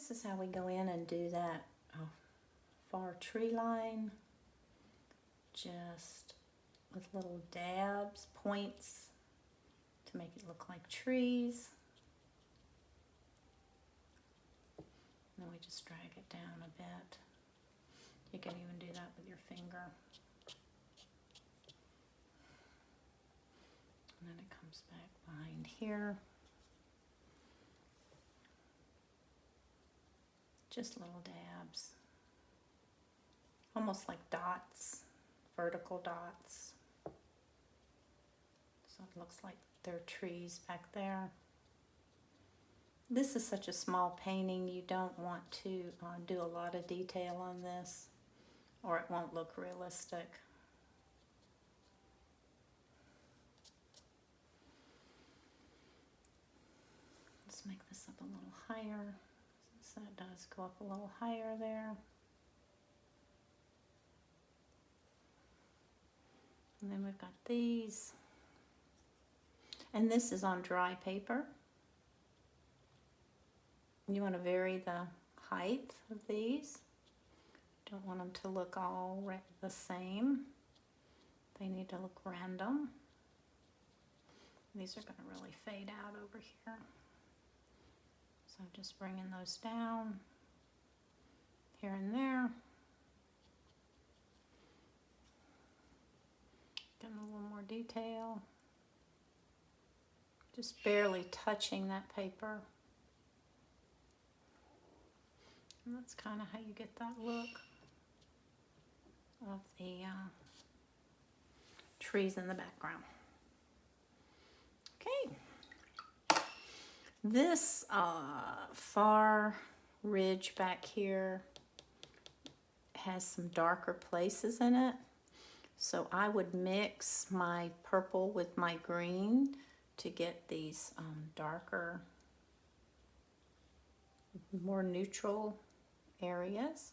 This is how we go in and do that far tree line, just with little dabs, points, to make it look like trees. And then we just drag it down a bit. You can even do that with your finger. And then it comes back behind here. Just little dabs. Almost like dots, vertical dots. So it looks like there are trees back there. This is such a small painting, you don't want to do a lot of detail on this, or it won't look realistic. Let's make this up a little higher, since that does go up a little higher there. And then we've got these. And this is on dry paper. You want to vary the height of these. Don't want them to look all the same. They need to look random. These are going to really fade out over here. So just bringing those down here and there. Getting a little more detail. Just barely touching that paper. And that's kind of how you get that look of the trees in the background. Okay. This far ridge back here has some darker places in it. So I would mix my purple with my green to get these darker, more neutral areas.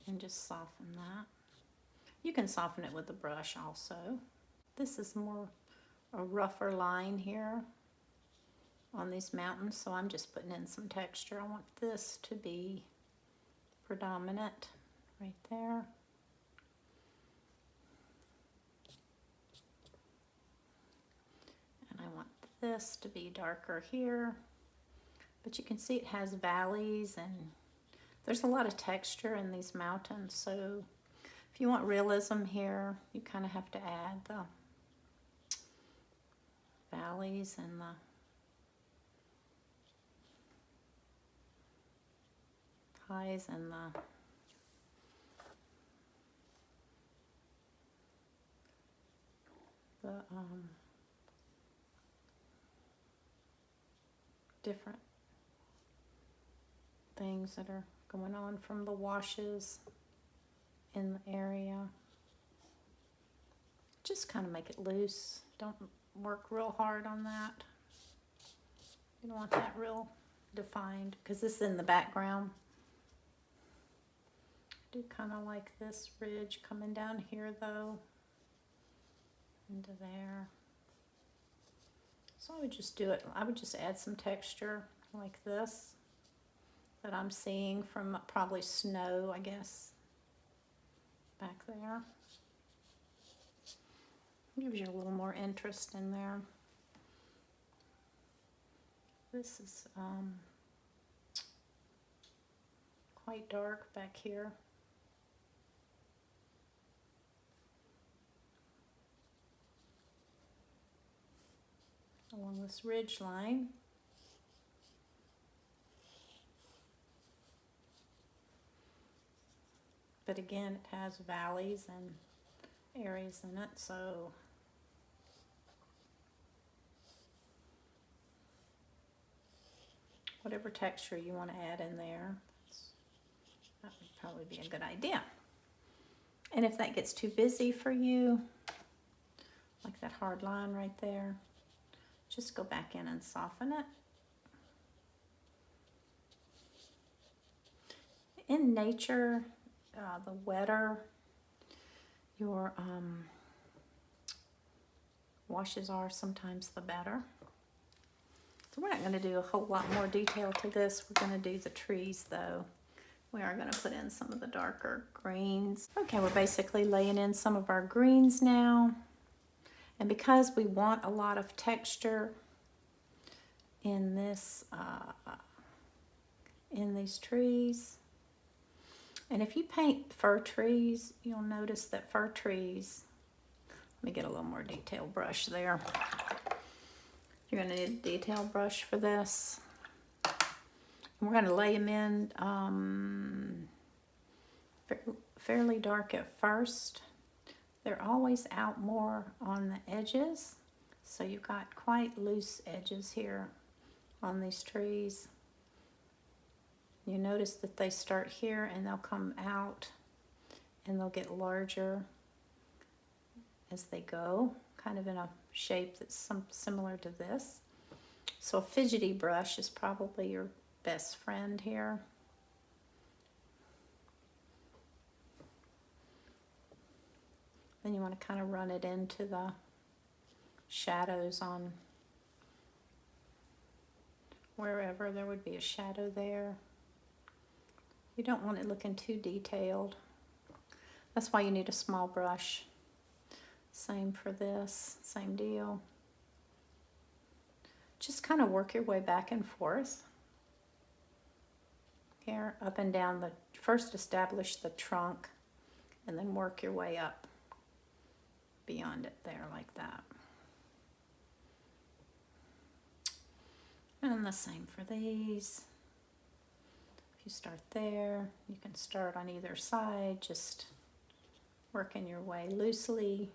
And just soften that. You can soften it with a brush also. This is more a rougher line here on these mountains, so I'm just putting in some texture. I want this to be predominant right there. And I want this to be darker here. But you can see it has valleys and there's a lot of texture in these mountains, so if you want realism here, you kind of have to add the valleys and the highs and the different things that are going on from the washes in the area. Just kind of make it loose. Don't work real hard on that. You don't want that real defined because this is in the background. I do kind of like this ridge coming down here though, into there. So I would just do it, I would just add some texture like this that I'm seeing from probably snow, I guess, back there. Gives you a little more interest in there. This is quite dark back here. Along this ridge line. But again, it has valleys and areas in it, so whatever texture you want to add in there, that would probably be a good idea. And if that gets too busy for you, like that hard line right there, just go back in and soften it. In nature, the wetter your washes are, sometimes the better. So we're not going to do a whole lot more detail to this. We're going to do the trees though. We are going to put in some of the darker greens. Okay, we're basically laying in some of our greens now. And because we want a lot of texture in this, in these trees, and if you paint fir trees, you'll notice that fir trees, let me get a little more detailed brush there. You're going to need a detail brush for this. And we're going to lay them in fairly dark at first. They're always out more on the edges. So you've got quite loose edges here on these trees. You notice that they start here and they'll come out and they'll get larger as they go, kind of in a shape that's similar to this. So a fidgety brush is probably your best friend here. Then you want to kind of run it into the shadows on wherever there would be a shadow there. You don't want it looking too detailed. That's why you need a small brush. Same for this, same deal. Just kind of work your way back and forth. Here, up and down the, first establish the trunk and then work your way up beyond it there like that. And the same for these. If you start there, you can start on either side, just working your way loosely.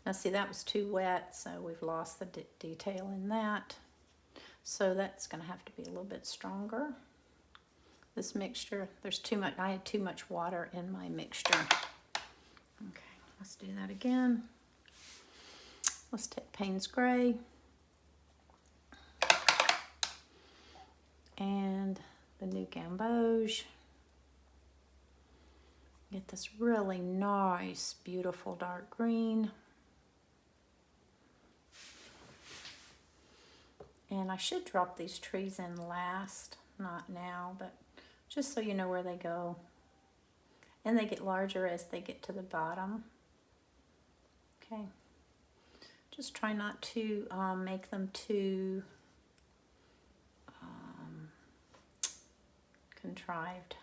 Now see, that was too wet, so we've lost the detail in that. So that's going to have to be a little bit stronger. This mixture, there's too much, I had too much water in my mixture. Okay, let's do that again. Let's take Payne's Gray. And the New Gamboge. Get this really nice, beautiful dark green. And I should drop these trees in last, not now, but just so you know where they go. And they get larger as they get to the bottom. Okay. Just try not to make them too contrived.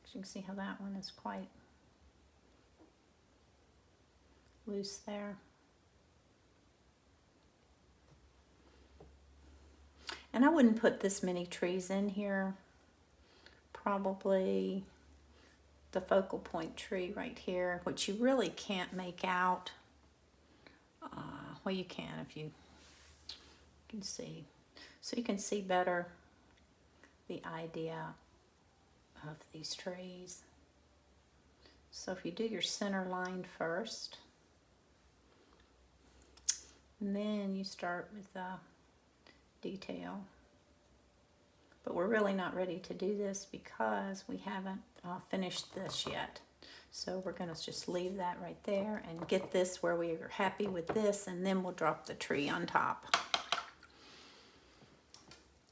You can see how that one is quite loose there. And I wouldn't put this many trees in here. Probably the focal point tree right here, which you really can't make out. Well, you can if you can see. So you can see better the idea of these trees. So if you do your center line first, and then you start with the detail. But we're really not ready to do this because we haven't finished this yet. So we're going to just leave that right there and get this where we are happy with this, and then we'll drop the tree on top.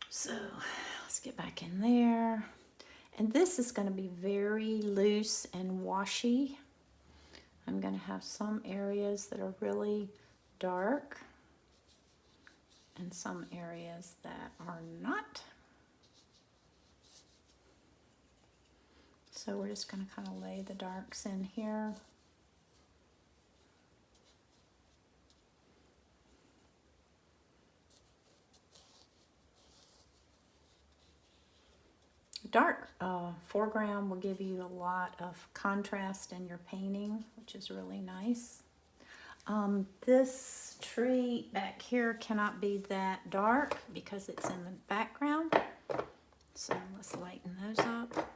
So let's get back in there. And this is going to be very loose and washy. I'm going to have some areas that are really dark and some areas that are not. So we're just going to kind of lay the darks in here. Dark foreground will give you a lot of contrast in your painting, which is really nice. This tree back here cannot be that dark because it's in the background. So let's lighten those up.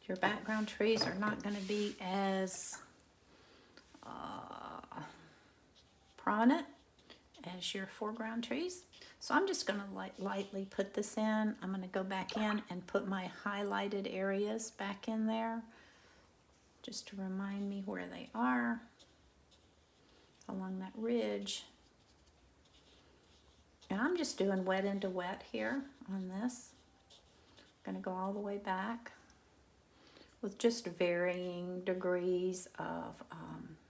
Your background trees are not going to be as prominent as your foreground trees. So I'm just going to lightly put this in. I'm going to go back in and put my highlighted areas back in there just to remind me where they are. along that ridge. And I'm just doing wet into wet here on this. I'm going to go all the way back with just varying degrees of,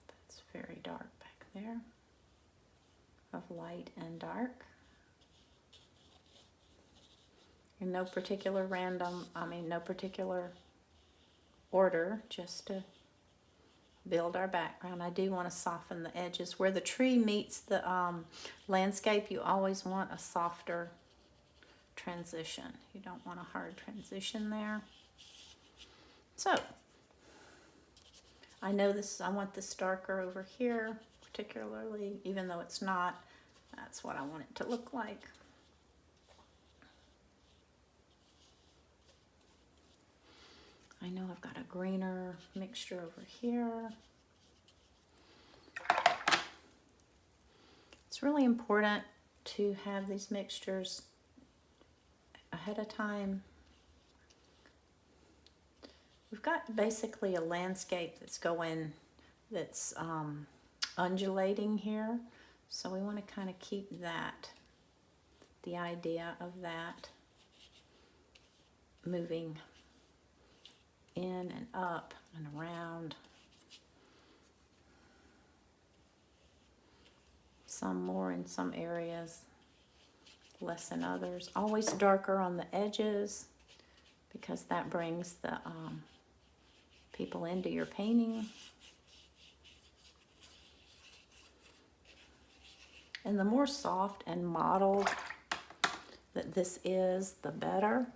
that's very dark back there, of light and dark. In no particular no particular order, just to build our background. I do want to soften the edges. Where the tree meets the landscape, you always want a softer transition. You don't want a hard transition there. So, I know this, I want this darker over here, particularly, even though it's not. That's what I want it to look like. I know I've got a greener mixture over here. It's really important to have these mixtures ahead of time. We've got basically a landscape that's undulating here. So we want to kind of keep that, the idea of that moving in and up and around. Some more in some areas, less in others. Always darker on the edges because that brings the people into your painting. And the more soft and mottled that this is, the better.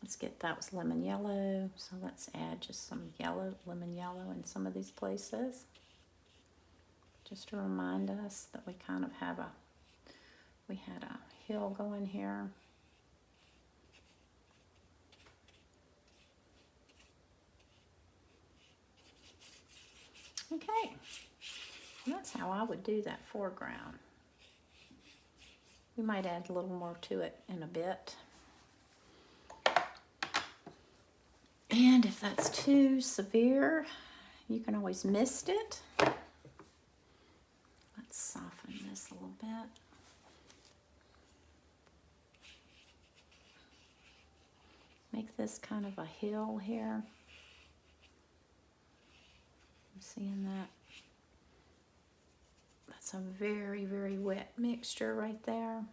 Let's get, that was lemon yellow, so let's add just some yellow, lemon yellow in some of these places. Just to remind us that we kind of have we had a hill going here. Okay, that's how I would do that foreground. We might add a little more to it in a bit. And if that's too severe, you can always mist it. Let's soften this a little bit. Make this kind of a hill here. I'm seeing that. That's a very, very wet mixture right there.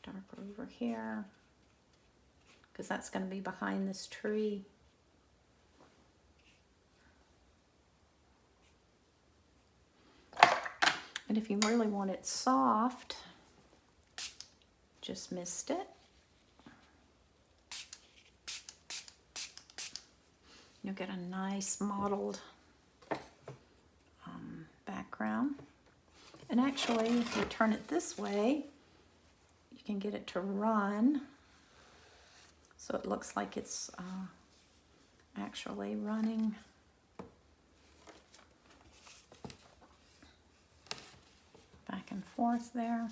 Darker over here, because that's going to be behind this tree. And if you really want it soft, just mist it. You'll get a nice mottled background. And actually, if you turn it this way, you can get it to run. So it looks like it's actually running. Back and forth there.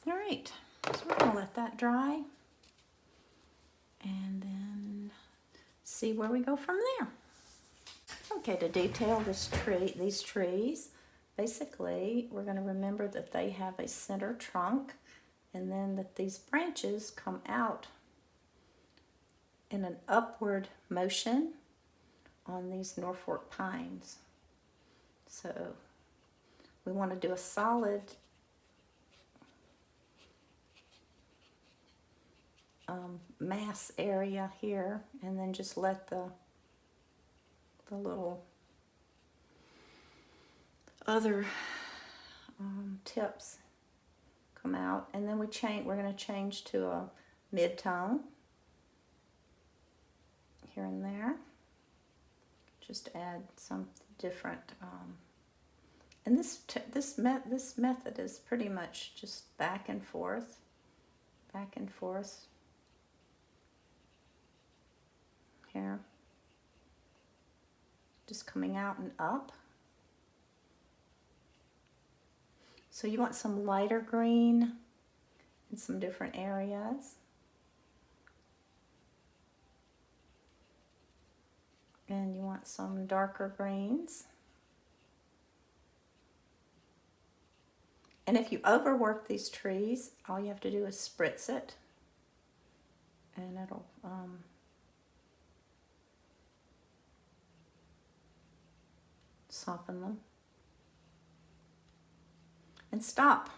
All right, so we're gonna let that dry and then see where we go from there. Okay, to detail these trees, basically we're gonna remember that they have a center trunk and then that these branches come out in an upward motion on these Norfolk pines. So we want to do a solid mass area here, and then just let the little other tips come out, and then we're going to change to a mid-tone here and there. Just add some different and this method is pretty much just back and forth, here, just coming out and up. So you want some lighter green in some different areas. And you want some darker greens. And if you overwork these trees, all you have to do is spritz it, and it'll soften them. And stop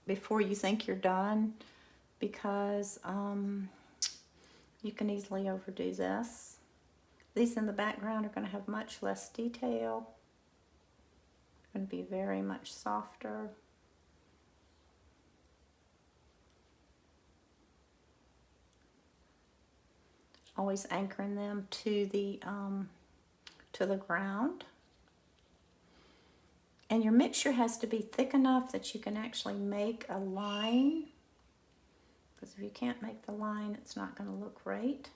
before you think you're done, because you can easily overdo this. These in the background are going to have much less detail. Going to be very much softer. Always anchoring them to the ground. And your mixture has to be thick enough that you can actually make a line, because if you can't make the line, it's not going to look right.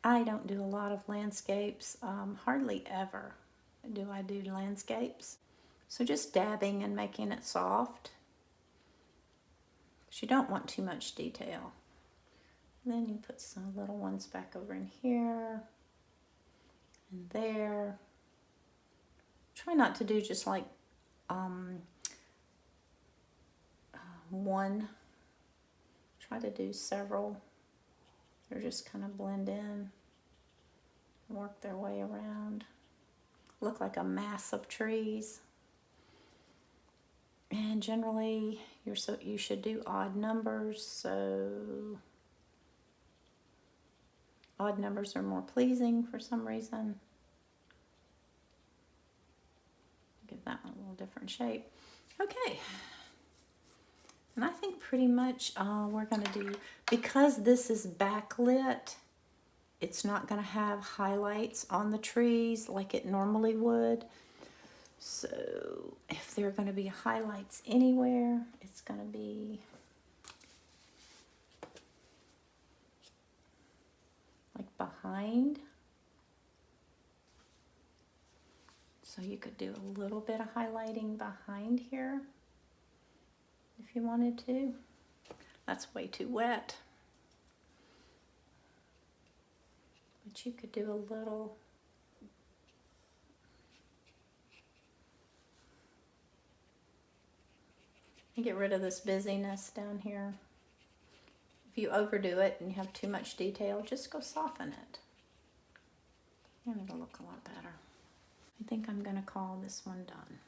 I don't do a lot of landscapes, hardly ever do I do landscapes. So just dabbing and making it soft. You don't want too much detail. And then you put some little ones back over in here and there. Try not to do just like one. Try to do several. They're just kind of blend in, work their way around. Look like a mass of trees. And generally, you should do odd numbers, so odd numbers are more pleasing for some reason. Give that one a little different shape. Okay. And I think pretty much we're going to do, because this is backlit, it's not going to have highlights on the trees like it normally would. So if there are going to be highlights anywhere, it's going to be like behind. So you could do a little bit of highlighting behind here if you wanted to. That's way too wet. But you could do a little. And get rid of this busyness down here. If you overdo it and you have too much detail, just go soften it. And it'll look a lot better. I think I'm going to call this one done.